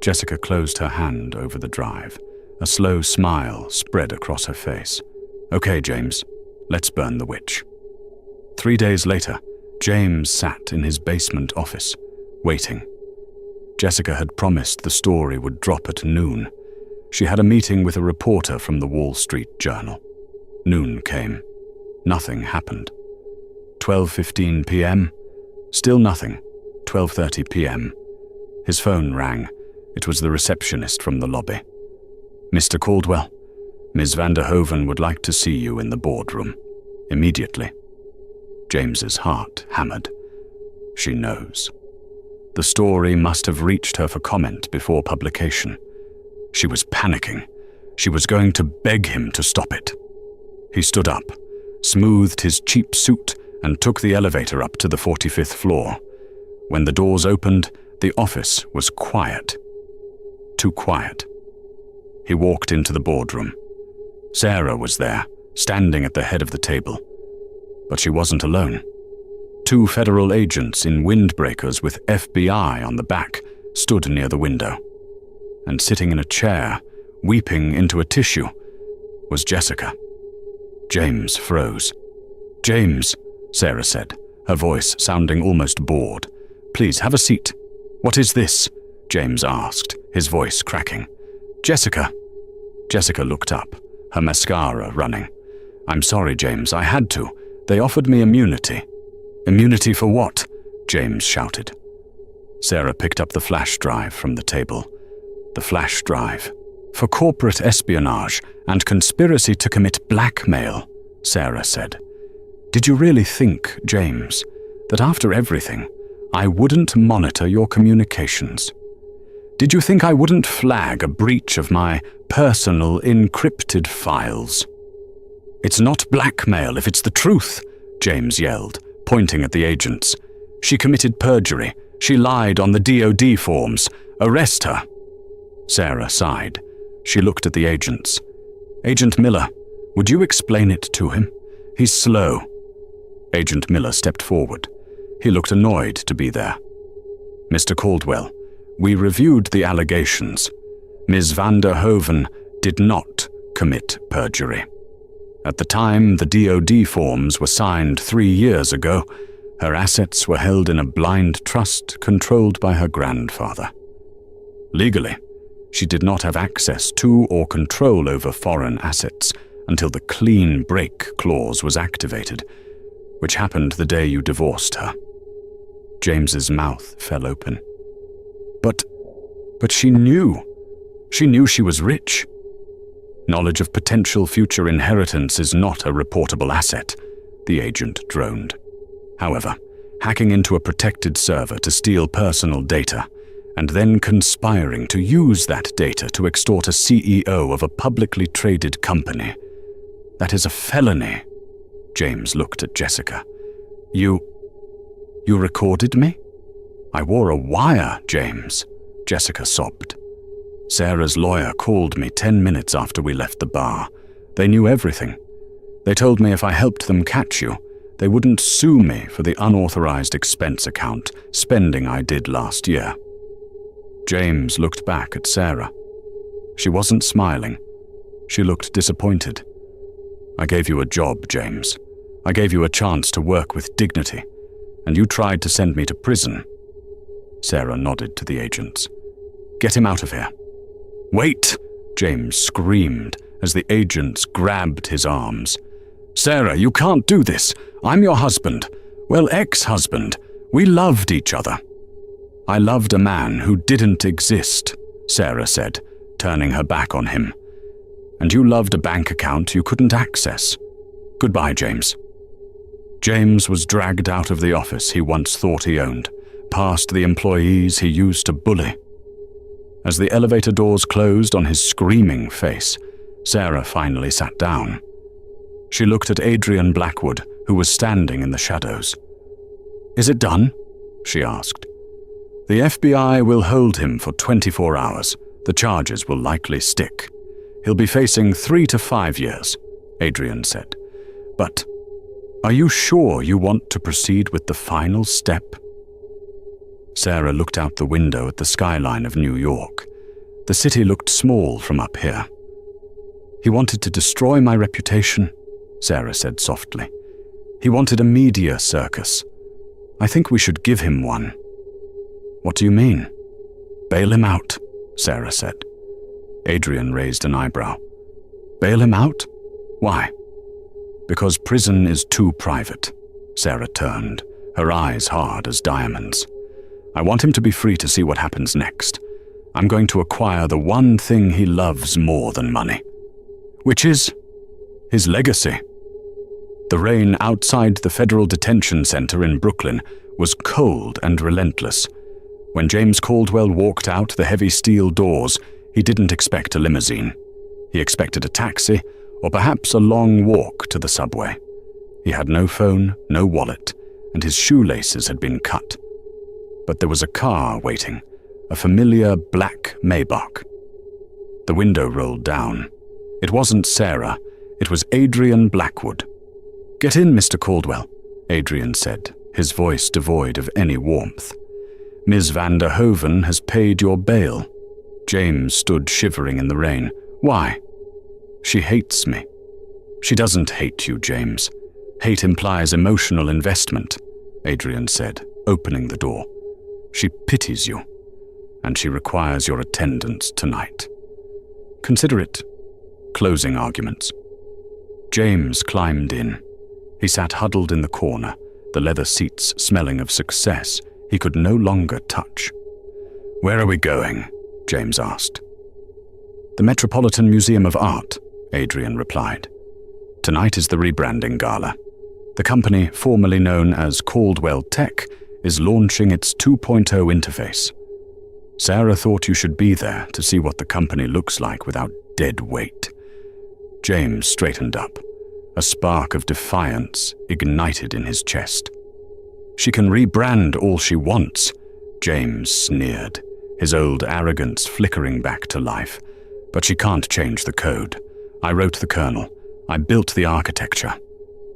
Jessica closed her hand over the drive. A slow smile spread across her face. "Okay, James, let's burn the witch." 3 days later, James sat in his basement office, waiting. Jessica had promised the story would drop at noon. She had a meeting with a reporter from the Wall Street Journal. Noon came. Nothing happened. 12:15 p.m. Still nothing. 12:30 p.m. His phone rang. It was the receptionist from the lobby. "Mr. Caldwell, Ms. Van der Hoeven would like to see you in the boardroom. Immediately." James's heart hammered. She knows. The story must have reached her for comment before publication. She was panicking. She was going to beg him to stop it. He stood up, smoothed his cheap suit, and took the elevator up to the 45th floor. When the doors opened, the office was quiet. Too quiet. He walked into the boardroom. Sarah was there, standing at the head of the table. But she wasn't alone. 2 federal agents in windbreakers with FBI on the back stood near the window. And sitting in a chair, weeping into a tissue, was Jessica. James froze. "James," Sarah said, her voice sounding almost bored. "Please have a seat." "What is this?" James asked, his voice cracking. "Jessica." Jessica looked up, her mascara running. "I'm sorry, James, I had to. They offered me immunity." "Immunity for what?" James shouted. Sarah picked up the flash drive from the table. The flash drive. "For corporate espionage and conspiracy to commit blackmail," Sarah said. "Did you really think, James, that after everything, I wouldn't monitor your communications? Did you think I wouldn't flag a breach of my personal encrypted files?" "It's not blackmail if it's the truth," James yelled, pointing at the agents. "She committed perjury. She lied on the DOD forms. Arrest her." Sarah sighed. She looked at the agents. "Agent Miller, would you explain it to him? He's slow." Agent Miller stepped forward. He looked annoyed to be there. "Mr. Caldwell, we reviewed the allegations. Ms. Van der Hoeven did not commit perjury. At the time the DOD forms were signed 3 years ago, her assets were held in a blind trust controlled by her grandfather. Legally, she did not have access to or control over foreign assets until the clean break clause was activated, which happened the day you divorced her." James's mouth fell open. But she knew. She knew she was rich. "Knowledge of potential future inheritance is not a reportable asset," the agent droned. "However, hacking into a protected server to steal personal data, and then conspiring to use that data to extort a CEO of a publicly traded company, that is a felony." James looked at Jessica. You recorded me?" "I wore a wire, James," Jessica sobbed. "Sarah's lawyer called me 10 minutes after we left the bar. They knew everything. They told me if I helped them catch you, they wouldn't sue me for the unauthorized expense account spending I did last year." James looked back at Sarah. She wasn't smiling. She looked disappointed. "I gave you a job, James. I gave you a chance to work with dignity, and you tried to send me to prison." Sarah nodded to the agents. "Get him out of here." "Wait!" James screamed as the agents grabbed his arms. "Sarah, you can't do this. I'm your husband. Well, ex-husband. We loved each other." "I loved a man who didn't exist," Sarah said, turning her back on him. "And you loved a bank account you couldn't access. Goodbye, James." James was dragged out of the office he once thought he owned, past the employees he used to bully. As the elevator doors closed on his screaming face, Sarah finally sat down. She looked at Adrian Blackwood, who was standing in the shadows. "Is it done?" she asked. "The FBI will hold him for 24 hours. The charges will likely stick. He'll be facing 3 to 5 years, Adrian said. "But are you sure you want to proceed with the final step?" Sarah looked out the window at the skyline of New York. The city looked small from up here. "He wanted to destroy my reputation," Sarah said softly. "He wanted a media circus. I think we should give him one." "What do you mean?" "Bail him out," Sarah said. Adrian raised an eyebrow. "Bail him out? Why?" "Because prison is too private." Sarah turned, her eyes hard as diamonds. "I want him to be free to see what happens next. I'm going to acquire the one thing he loves more than money." "Which is?" "His legacy." The rain outside the Federal Detention Center in Brooklyn was cold and relentless. When James Caldwell walked out the heavy steel doors, he didn't expect a limousine. He expected a taxi, or perhaps a long walk to the subway. He had no phone, no wallet, and his shoelaces had been cut. But there was a car waiting, a familiar black Maybach. The window rolled down. It wasn't Sarah, it was Adrian Blackwood. "Get in, Mr. Caldwell," Adrian said, his voice devoid of any warmth. "Ms. van der Hoven has paid your bail." James stood shivering in the rain. "Why?" "She hates me." "She doesn't hate you, James. Hate implies emotional investment," Adrian said, opening the door. "She pities you, and she requires your attendance tonight. Consider it closing arguments." James climbed in. He sat huddled in the corner, the leather seats smelling of success he could no longer touch. "Where are we going?" James asked. "The Metropolitan Museum of Art," Adrian replied. "Tonight is the rebranding gala. The company, formerly known as Caldwell Tech, is launching its 2.0 interface. Sarah thought you should be there to see what the company looks like without dead weight." James straightened up. A spark of defiance ignited in his chest. "She can rebrand all she wants," James sneered, his old arrogance flickering back to life. "But she can't change the code. I wrote the kernel. I built the architecture.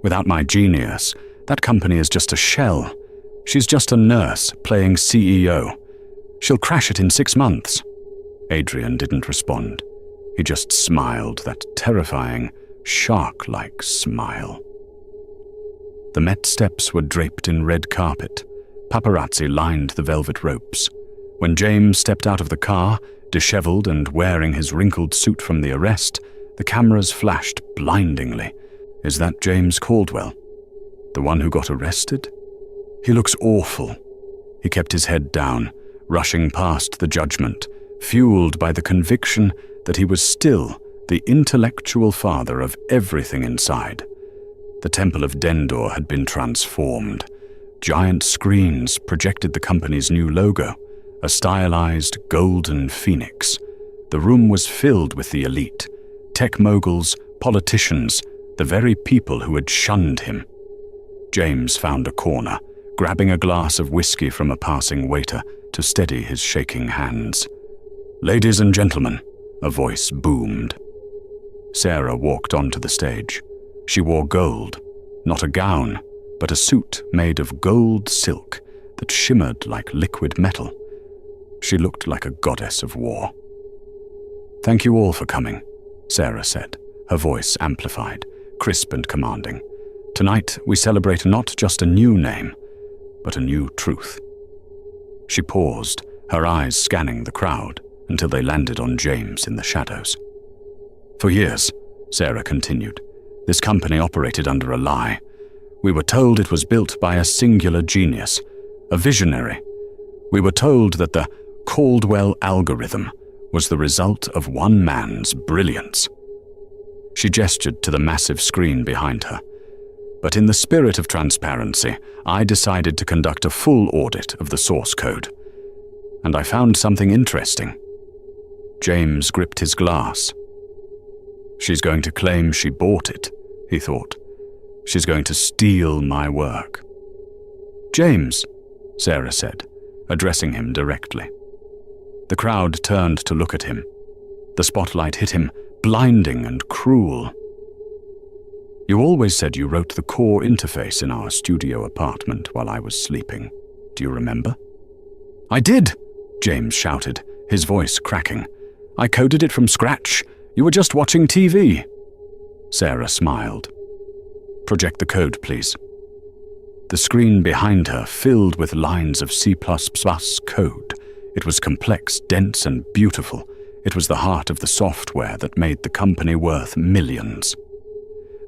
Without my genius, that company is just a shell. She's just a nurse playing CEO. She'll crash it in 6 months." Adrian didn't respond. He just smiled, that terrifying, shark-like smile. The Met steps were draped in red carpet. Paparazzi lined the velvet ropes. When James stepped out of the car, disheveled and wearing his wrinkled suit from the arrest, the cameras flashed blindingly. "Is that James Caldwell? The one who got arrested? He looks awful." He kept his head down, rushing past the judgment, fueled by the conviction that he was still the intellectual father of everything inside. The Temple of Dendor had been transformed. Giant screens projected the company's new logo, a stylized golden phoenix. The room was filled with the elite, tech moguls, politicians, the very people who had shunned him. James found a corner, grabbing a glass of whiskey from a passing waiter to steady his shaking hands. "Ladies and gentlemen," a voice boomed. Sarah walked onto the stage. She wore gold, not a gown, but a suit made of gold silk that shimmered like liquid metal. She looked like a goddess of war. "Thank you all for coming," Sarah said, her voice amplified, crisp and commanding. Tonight, we celebrate not just a new name, but a new truth." She paused, her eyes scanning the crowd until they landed on James in the shadows. "For years," Sarah continued, "this company operated under a lie. We were told it was built by a singular genius, a visionary. We were told that the Caldwell algorithm was the result of one man's brilliance." She gestured to the massive screen behind her. "But in the spirit of transparency, I decided to conduct a full audit of the source code. And I found something interesting." James gripped his glass. "She's going to claim she bought it," he thought. "She's going to steal my work." "James," Sarah said, addressing him directly. The crowd turned to look at him. The spotlight hit him, blinding and cruel. "You always said you wrote the core interface in our studio apartment while I was sleeping. Do you remember?" "I did!" James shouted, his voice cracking. "I coded it from scratch. You were just watching TV." Sarah smiled. "Project the code, please." The screen behind her filled with lines of C++ code. It was complex, dense, and beautiful. It was the heart of the software that made the company worth millions.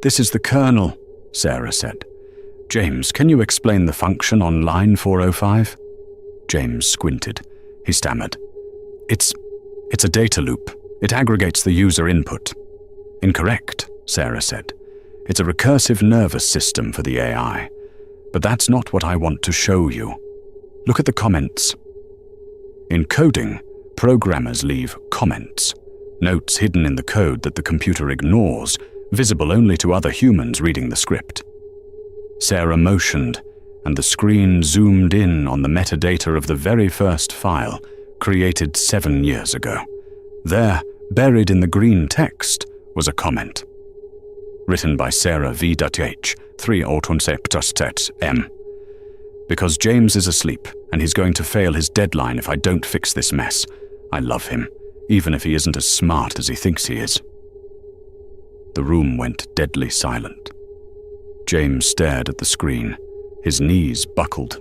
"This is the kernel," Sarah said. "James, can you explain the function on line 405? James squinted. He stammered. It's a data loop. It aggregates the user input." "Incorrect," Sarah said. "It's a recursive nervous system for the AI. But that's not what I want to show you. Look at the comments." In coding, programmers leave comments, notes hidden in the code that the computer ignores, visible only to other humans reading the script. Sarah motioned, and the screen zoomed in on the metadata of the very first file, created 7 years ago. There, buried in the green text, was a comment. Written by Sarah V.H. 3 M. "Because James is asleep, and he's going to fail his deadline if I don't fix this mess. I love him, even if he isn't as smart as he thinks he is." The room went deadly silent. James stared at the screen. His knees buckled.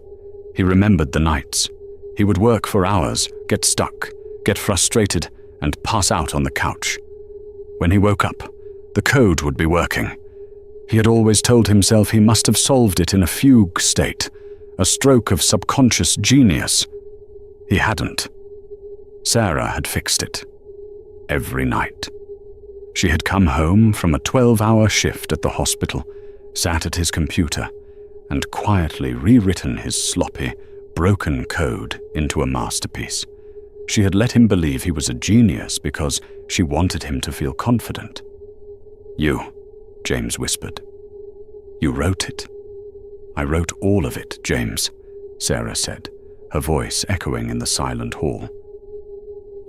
He remembered the nights. He would work for hours, get stuck, get frustrated, and pass out on the couch. When he woke up, the code would be working. He had always told himself he must have solved it in a fugue state, a stroke of subconscious genius. He hadn't. Sarah had fixed it. Every night. She had come home from a 12-hour shift at the hospital, sat at his computer, and quietly rewritten his sloppy, broken code into a masterpiece. She had let him believe he was a genius because she wanted him to feel confident. "You," James whispered. "You wrote it." "I wrote all of it, James," Sarah said, her voice echoing in the silent hall.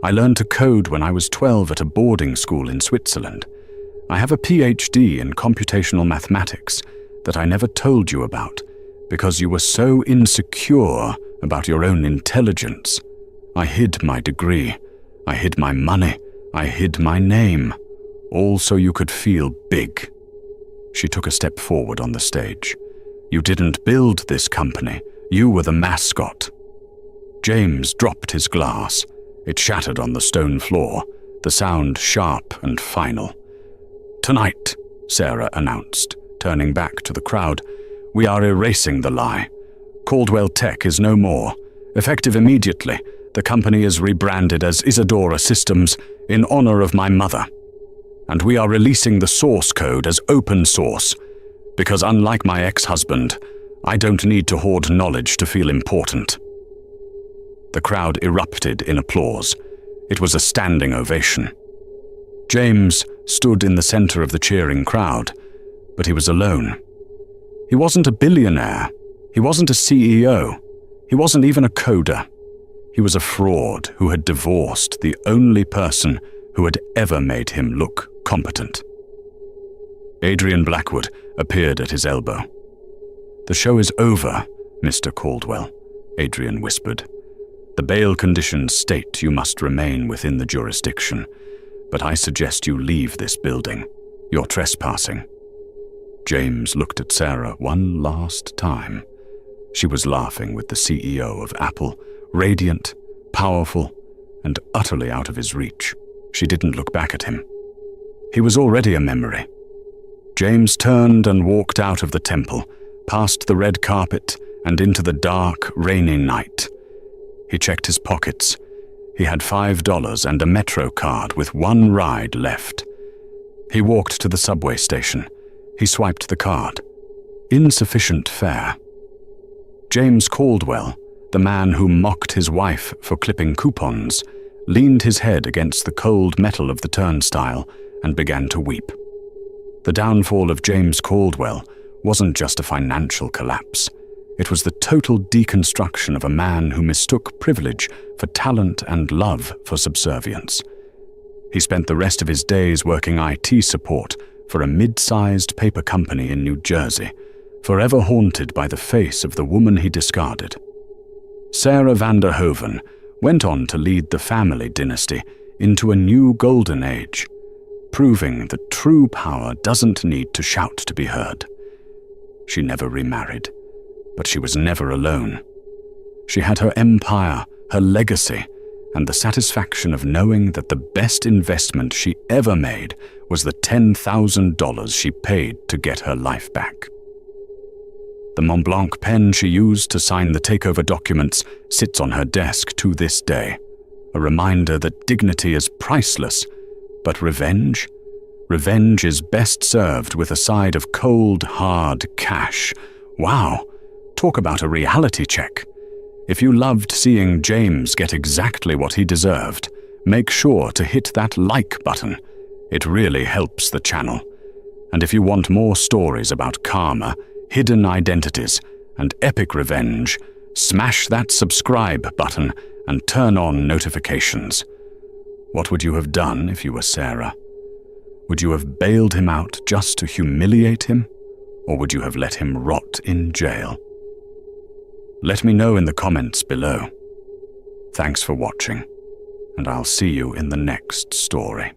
"I learned to code when I was 12 at a boarding school in Switzerland. I have a PhD in computational mathematics that I never told you about because you were so insecure about your own intelligence. I hid my degree. I hid my money. I hid my name. All so you could feel big." She took a step forward on the stage. "You didn't build this company. You were the mascot." James dropped his glass. It shattered on the stone floor, the sound sharp and final. "Tonight," Sarah announced, turning back to the crowd, "we are erasing the lie. Caldwell Tech is no more. Effective immediately, the company is rebranded as Isadora Systems in honor of my mother. And we are releasing the source code as open source, because unlike my ex-husband, I don't need to hoard knowledge to feel important." The crowd erupted in applause. It was a standing ovation. James stood in the center of the cheering crowd, but he was alone. He wasn't a billionaire. He wasn't a CEO. He wasn't even a coder. He was a fraud who had divorced the only person who had ever made him look competent. Adrian Blackwood appeared at his elbow. "The show is over, Mr. Caldwell," Adrian whispered. "The bail conditions state you must remain within the jurisdiction, but I suggest you leave this building. You're trespassing." James looked at Sarah one last time. She was laughing with the CEO of Apple, radiant, powerful, and utterly out of his reach. She didn't look back at him. He was already a memory. James turned and walked out of the temple, past the red carpet and into the dark, rainy night. He checked his pockets. He had $5 and a metro card with one ride left. He walked to the subway station. He swiped the card. Insufficient fare. James Caldwell, the man who mocked his wife for clipping coupons, leaned his head against the cold metal of the turnstile and began to weep. The downfall of James Caldwell wasn't just a financial collapse. It was the total deconstruction of a man who mistook privilege for talent and love for subservience. He spent the rest of his days working IT support for a mid-sized paper company in New Jersey, forever haunted by the face of the woman he discarded. Sarah Vanderhoven went on to lead the family dynasty into a new golden age, proving that true power doesn't need to shout to be heard. She never remarried, but she was never alone. She had her empire, her legacy, and the satisfaction of knowing that the best investment she ever made was the $10,000 she paid to get her life back. The Montblanc pen she used to sign the takeover documents sits on her desk to this day, a reminder that dignity is priceless, but revenge? Revenge is best served with a side of cold, hard cash. Wow, talk about a reality check. If you loved seeing James get exactly what he deserved, make sure to hit that like button. It really helps the channel. And if you want more stories about karma, hidden identities, and epic revenge, smash that subscribe button and turn on notifications. What would you have done if you were Sarah? Would you have bailed him out just to humiliate him? Or would you have let him rot in jail? Let me know in the comments below. Thanks for watching, and I'll see you in the next story.